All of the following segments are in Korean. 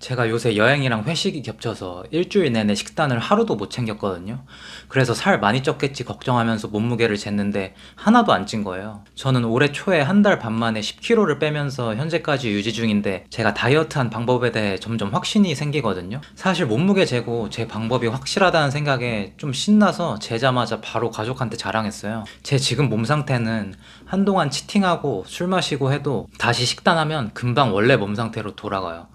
제가 요새 여행이랑 회식이 겹쳐서 일주일 내내 식단을 하루도 못 챙겼거든요. 그래서 살 많이 쪘겠지 걱정하면서 몸무게를 쟀는데 하나도 안 찐 거예요. 저는 올해 초에 한 달 반 만에 10kg를 빼면서 현재까지 유지 중인데 제가 다이어트한 방법에 대해 점점 확신이 생기거든요. 사실 몸무게 재고 제 방법이 확실하다는 생각에 좀 신나서 재자마자 바로 가족한테 자랑했어요. 제 지금 몸 상태는 한동안 치팅하고 술 마시고 해도 다시 식단하면 금방 원래 몸 상태로 돌아가요.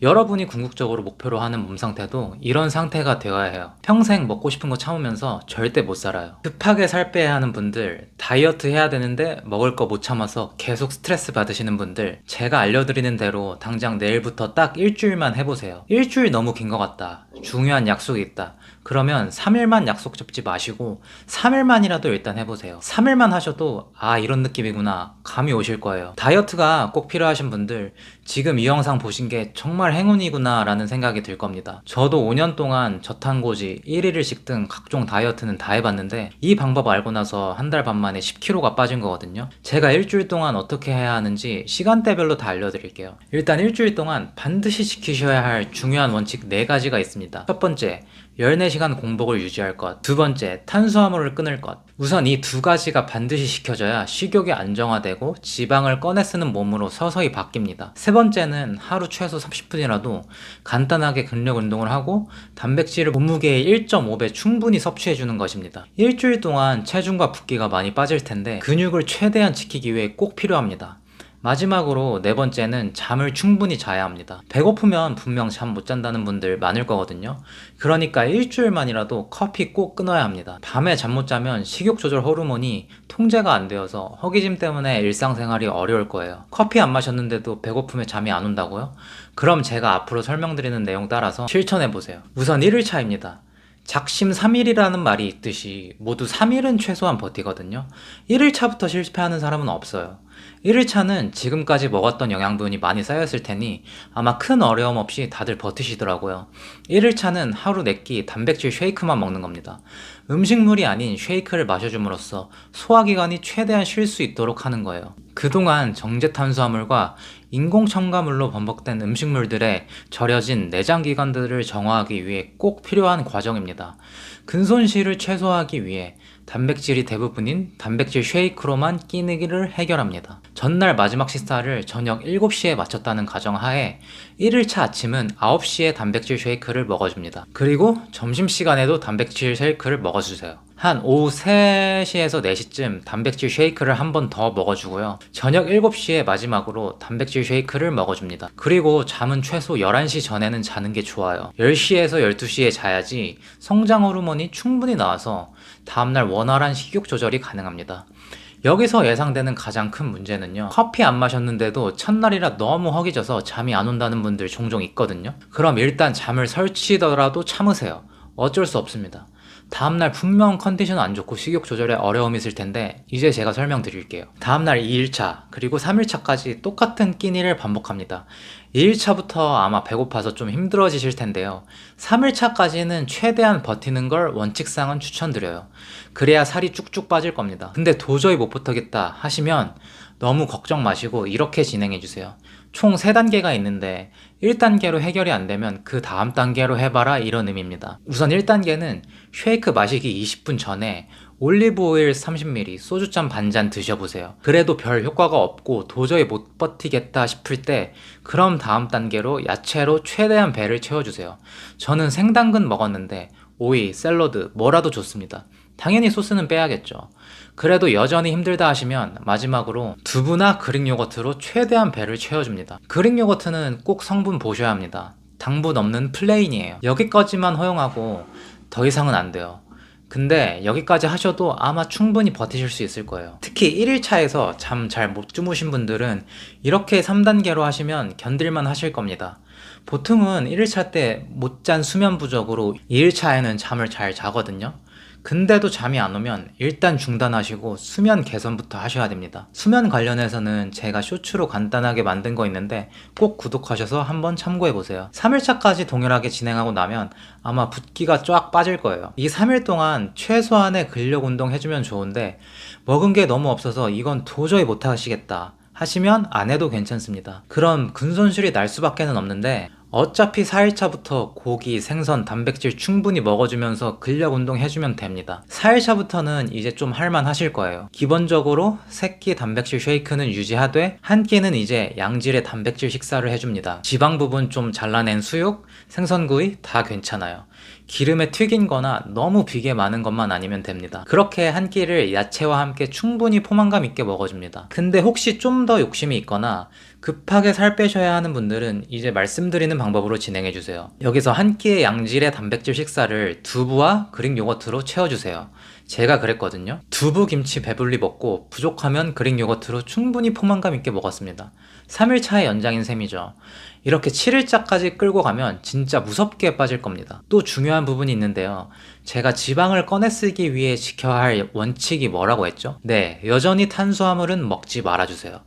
여러분이 궁극적으로 목표로 하는 몸 상태도 이런 상태가 되어야 해요. 평생 먹고 싶은 거 참으면서 절대 못 살아요. 급하게 살 빼야 하는 분들, 다이어트 해야 되는데 먹을 거 못 참아서 계속 스트레스 받으시는 분들, 제가 알려드리는 대로 당장 내일부터 딱 일주일만 해보세요. 일주일 너무 긴 것 같다. 중요한 약속이 있다. 그러면 3일만 약속 잡지 마시고 3일만이라도 일단 해보세요. 3일만 하셔도 이런 느낌이구나 감이 오실 거예요. 다이어트가 꼭 필요하신 분들, 지금 이 영상 보신 게 정말 행운이구나 라는 생각이 들 겁니다. 저도 5년 동안 저탄고지, 1일식 등 각종 다이어트는 다 해봤는데 이 방법 알고 나서 한 달 반 만에 10kg가 빠진 거거든요. 제가 일주일 동안 어떻게 해야 하는지 시간대별로 다 알려드릴게요. 일단 일주일 동안 반드시 지키셔야 할 중요한 원칙 4가지가 있습니다. 첫 번째, 14시간 공복을 유지할 것. 두 번째, 탄수화물을 끊을 것. 우선 이 2가지가 반드시 지켜져야 식욕이 안정화되고 지방을 꺼내 쓰는 몸으로 서서히 바뀝니다. 세 번째는 하루 최소 30분이라도 간단하게 근력 운동을 하고 단백질을 몸무게의 1.5배 충분히 섭취해주는 것입니다. 일주일 동안 체중과 붓기가 많이 빠질 텐데 근육을 최대한 지키기 위해 꼭 필요합니다. 마지막으로 4번째는 잠을 충분히 자야 합니다. 배고프면 분명 잠 못 잔다는 분들 많을 거거든요. 그러니까 일주일만이라도 커피 꼭 끊어야 합니다. 밤에 잠 못 자면 식욕 조절 호르몬이 통제가 안 되어서 허기짐 때문에 일상생활이 어려울 거예요. 커피 안 마셨는데도 배고프면 잠이 안 온다고요? 그럼 제가 앞으로 설명드리는 내용 따라서 실천해보세요. 우선 1일차입니다. 작심 3일이라는 말이 있듯이 모두 3일은 최소한 버티거든요. 1일차부터 실패하는 사람은 없어요. 1일차는 지금까지 먹었던 영양분이 많이 쌓였을 테니 아마 큰 어려움 없이 다들 버티시더라고요. 1일차는 하루 4끼 단백질 쉐이크만 먹는 겁니다. 음식물이 아닌 쉐이크를 마셔줌으로써 소화기관이 최대한 쉴 수 있도록 하는 거예요. 그동안 정제 탄수화물과 인공 첨가물로 범벅된 음식물들의 절여진 내장기관들을 정화하기 위해 꼭 필요한 과정입니다. 근손실을 최소화하기 위해 단백질이 대부분인 단백질 쉐이크로만 끼니기를 해결합니다. 전날 마지막 식사를 저녁 7시에 마쳤다는 가정하에 1일차 아침은 9시에 단백질 쉐이크를 먹어줍니다. 그리고 점심시간에도 단백질 쉐이크를 먹어주세요. 한 오후 3시에서 4시쯤 단백질 쉐이크를 한 번 더 먹어주고요. 저녁 7시에 마지막으로 단백질 쉐이크를 먹어줍니다. 그리고 잠은 최소 11시 전에는 자는 게 좋아요. 10시에서 12시에 자야지 성장 호르몬이 충분히 나와서 다음날 원활한 식욕 조절이 가능합니다. 여기서 예상되는 가장 큰 문제는요, 커피 안 마셨는데도 첫날이라 너무 허기져서 잠이 안 온다는 분들 종종 있거든요. 그럼 일단 잠을 설치더라도 참으세요. 어쩔 수 없습니다. 다음날 분명 컨디션 안 좋고 식욕 조절에 어려움이 있을 텐데 이제 제가 설명드릴게요. 다음날 2일차 그리고 3일차까지 똑같은 끼니를 반복합니다. 2일차부터 아마 배고파서 좀 힘들어지실 텐데요. 3일차까지는 최대한 버티는 걸 원칙상은 추천드려요. 그래야 살이 쭉쭉 빠질 겁니다. 근데 도저히 못 버티겠다 하시면 너무 걱정 마시고 이렇게 진행해주세요. 총 3단계가 있는데 1단계로 해결이 안 되면 그 다음 단계로 해봐라 이런 의미입니다. 우선 1단계는 쉐이크 마시기 20분 전에 올리브오일 30ml, 소주잔 반잔 드셔보세요. 그래도 별 효과가 없고 도저히 못 버티겠다 싶을 때 그럼 다음 단계로 야채로 최대한 배를 채워주세요. 저는 생당근 먹었는데 오이, 샐러드 뭐라도 좋습니다. 당연히 소스는 빼야겠죠. 그래도 여전히 힘들다 하시면 마지막으로 두부나 그릭 요거트로 최대한 배를 채워줍니다. 그릭 요거트는 꼭 성분 보셔야 합니다. 당분 없는 플레인이에요. 여기까지만 허용하고 더 이상은 안 돼요. 근데 여기까지 하셔도 아마 충분히 버티실 수 있을 거예요. 특히 1일차에서 잠 잘 못 주무신 분들은 이렇게 3단계로 하시면 견딜만 하실 겁니다. 보통은 1일차 때 못 잔 수면 부족으로 2일차에는 잠을 잘 자거든요. 근데도 잠이 안 오면 일단 중단하시고 수면 개선부터 하셔야 됩니다. 수면 관련해서는 제가 쇼츠로 간단하게 만든 거 있는데 꼭 구독하셔서 한번 참고해보세요. 3일차까지 동일하게 진행하고 나면 아마 붓기가 쫙 빠질 거예요. 이 3일 동안 최소한의 근력 운동 해주면 좋은데 먹은 게 너무 없어서 이건 도저히 못 하시겠다 하시면 안 해도 괜찮습니다. 그럼 근손실이 날 수밖에는 없는데 어차피 4일차부터 고기, 생선, 단백질 충분히 먹어주면서 근력 운동 해주면 됩니다. 4일차부터는 이제 좀 할만하실 거예요. 기본적으로 3끼 단백질 쉐이크는 유지하되 한 끼는 이제 양질의 단백질 식사를 해줍니다. 지방 부분 좀 잘라낸 수육, 생선구이 다 괜찮아요. 기름에 튀긴 거나 너무 비계 많은 것만 아니면 됩니다. 그렇게 한 끼를 야채와 함께 충분히 포만감 있게 먹어줍니다. 근데 혹시 좀 더 욕심이 있거나 급하게 살 빼셔야 하는 분들은 이제 말씀드리는 방법으로 진행해주세요. 여기서 한 끼의 양질의 단백질 식사를 두부와 그릭 요거트로 채워주세요. 제가 그랬거든요. 두부 김치 배불리 먹고 부족하면 그릭 요거트로 충분히 포만감 있게 먹었습니다. 3일차의 연장인 셈이죠. 이렇게 7일차까지 끌고 가면 진짜 무섭게 빠질 겁니다. 또 중요한 부분이 있는데요. 제가 지방을 꺼내 쓰기 위해 지켜야 할 원칙이 뭐라고 했죠? 네, 여전히 탄수화물은 먹지 말아주세요.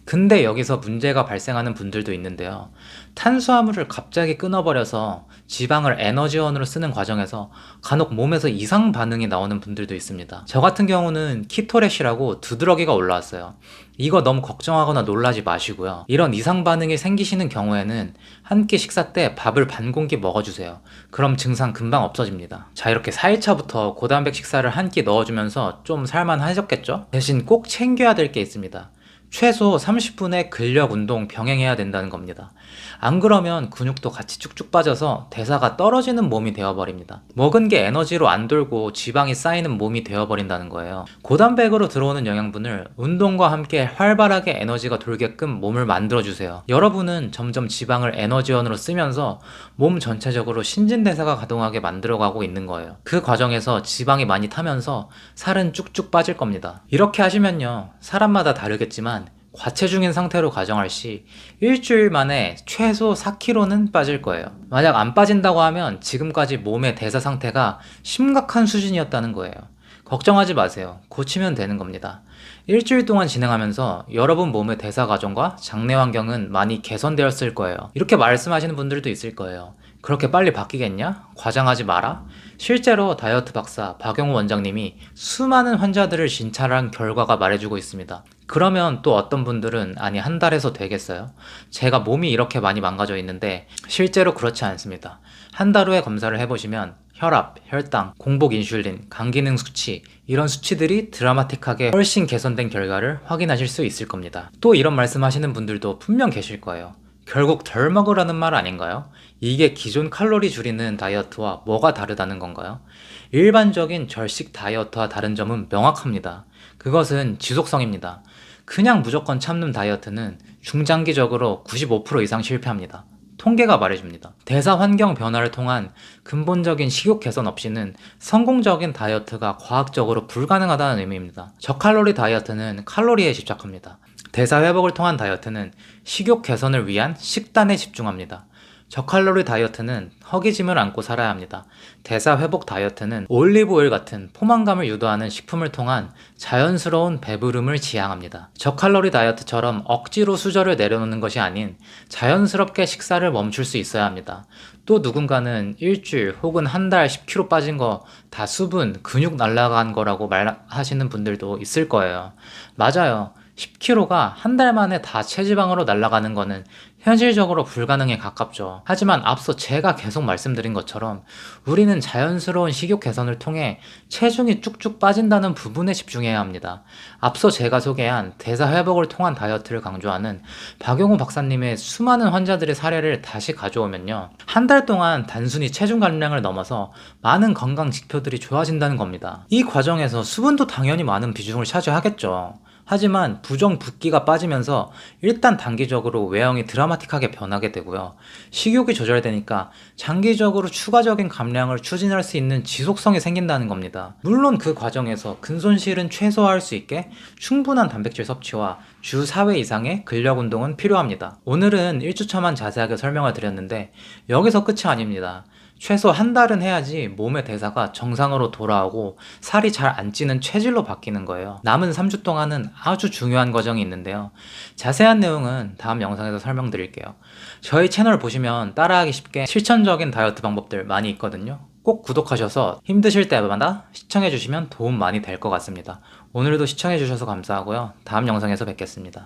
근데 여기서 문제가 발생하는 분들도 있는데요. 탄수화물을 갑자기 끊어버려서 지방을 에너지원으로 쓰는 과정에서 간혹 몸에서 이상 반응이 나오는 분들도 있습니다. 저 같은 경우는 키토렛이라고 두드러기가 올라왔어요. 이거 너무 걱정하거나 놀라지 마시고요. 이런 이상 반응이 생기시는 경우에는 한 끼 식사 때 밥을 반 공기 먹어주세요. 그럼 증상 금방 없어집니다. 자, 이렇게 4일차부터 고단백 식사를 한 끼 넣어주면서 좀 살만하셨겠죠? 대신 꼭 챙겨야 될 게 있습니다. 최소 30분의 근력 운동 병행해야 된다는 겁니다. 안 그러면 근육도 같이 쭉쭉 빠져서 대사가 떨어지는 몸이 되어버립니다. 먹은 게 에너지로 안 돌고 지방이 쌓이는 몸이 되어버린다는 거예요. 고단백으로 들어오는 영양분을 운동과 함께 활발하게 에너지가 돌게끔 몸을 만들어주세요. 여러분은 점점 지방을 에너지원으로 쓰면서 몸 전체적으로 신진대사가 가동하게 만들어가고 있는 거예요. 그 과정에서 지방이 많이 타면서 살은 쭉쭉 빠질 겁니다. 이렇게 하시면요, 사람마다 다르겠지만 과체중인 상태로 가정할 시 일주일 만에 최소 4kg는 빠질 거예요. 만약 안 빠진다고 하면 지금까지 몸의 대사 상태가 심각한 수준이었다는 거예요. 걱정하지 마세요. 고치면 되는 겁니다. 일주일 동안 진행하면서 여러분 몸의 대사 과정과 장내 환경은 많이 개선되었을 거예요. 이렇게 말씀하시는 분들도 있을 거예요. 그렇게 빨리 바뀌겠냐? 과장하지 마라. 실제로 다이어트 박사 박영우 원장님이 수많은 환자들을 진찰한 결과가 말해주고 있습니다. 그러면 또 어떤 분들은 아니 한 달에서 되겠어요? 제가 몸이 이렇게 많이 망가져 있는데 실제로 그렇지 않습니다. 한 달 후에 검사를 해보시면 혈압, 혈당, 공복 인슐린, 간 기능 수치 이런 수치들이 드라마틱하게 훨씬 개선된 결과를 확인하실 수 있을 겁니다. 또 이런 말씀하시는 분들도 분명 계실 거예요. 결국 덜 먹으라는 말 아닌가요? 이게 기존 칼로리 줄이는 다이어트와 뭐가 다르다는 건가요? 일반적인 절식 다이어트와 다른 점은 명확합니다. 그것은 지속성입니다. 그냥 무조건 참는 다이어트는 중장기적으로 95% 이상 실패합니다. 통계가 말해줍니다. 대사 환경 변화를 통한 근본적인 식욕 개선 없이는 성공적인 다이어트가 과학적으로 불가능하다는 의미입니다. 저칼로리 다이어트는 칼로리에 집착합니다. 대사 회복을 통한 다이어트는 식욕 개선을 위한 식단에 집중합니다. 저칼로리 다이어트는 허기짐을 안고 살아야 합니다. 대사 회복 다이어트는 올리브오일 같은 포만감을 유도하는 식품을 통한 자연스러운 배부름을 지향합니다. 저칼로리 다이어트처럼 억지로 수저를 내려놓는 것이 아닌 자연스럽게 식사를 멈출 수 있어야 합니다. 또 누군가는 일주일 혹은 한 달 10kg 빠진 거 다 수분, 근육 날라간 거라고 말하시는 분들도 있을 거예요. 맞아요. 10kg가 한 달 만에 다 체지방으로 날아가는 거는 현실적으로 불가능에 가깝죠. 하지만 앞서 제가 계속 말씀드린 것처럼 우리는 자연스러운 식욕 개선을 통해 체중이 쭉쭉 빠진다는 부분에 집중해야 합니다. 앞서 제가 소개한 대사 회복을 통한 다이어트를 강조하는 박용우 박사님의 수많은 환자들의 사례를 다시 가져오면요. 한 달 동안 단순히 체중 감량을 넘어서 많은 건강 지표들이 좋아진다는 겁니다. 이 과정에서 수분도 당연히 많은 비중을 차지하겠죠. 하지만 부정 붓기가 빠지면서 일단 단기적으로 외형이 드라마틱하게 변하게 되고요. 식욕이 조절되니까 장기적으로 추가적인 감량을 추진할 수 있는 지속성이 생긴다는 겁니다. 물론 그 과정에서 근손실은 최소화할 수 있게 충분한 단백질 섭취와 주 4회 이상의 근력 운동은 필요합니다. 오늘은 1주차만 자세하게 설명을 드렸는데 여기서 끝이 아닙니다. 최소 한 달은 해야지 몸의 대사가 정상으로 돌아오고 살이 잘 안 찌는 체질로 바뀌는 거예요. 남은 3주 동안은 아주 중요한 과정이 있는데요. 자세한 내용은 다음 영상에서 설명드릴게요. 저희 채널 보시면 따라하기 쉽게 실천적인 다이어트 방법들 많이 있거든요. 꼭 구독하셔서 힘드실 때마다 시청해주시면 도움 많이 될 것 같습니다. 오늘도 시청해주셔서 감사하고요. 다음 영상에서 뵙겠습니다.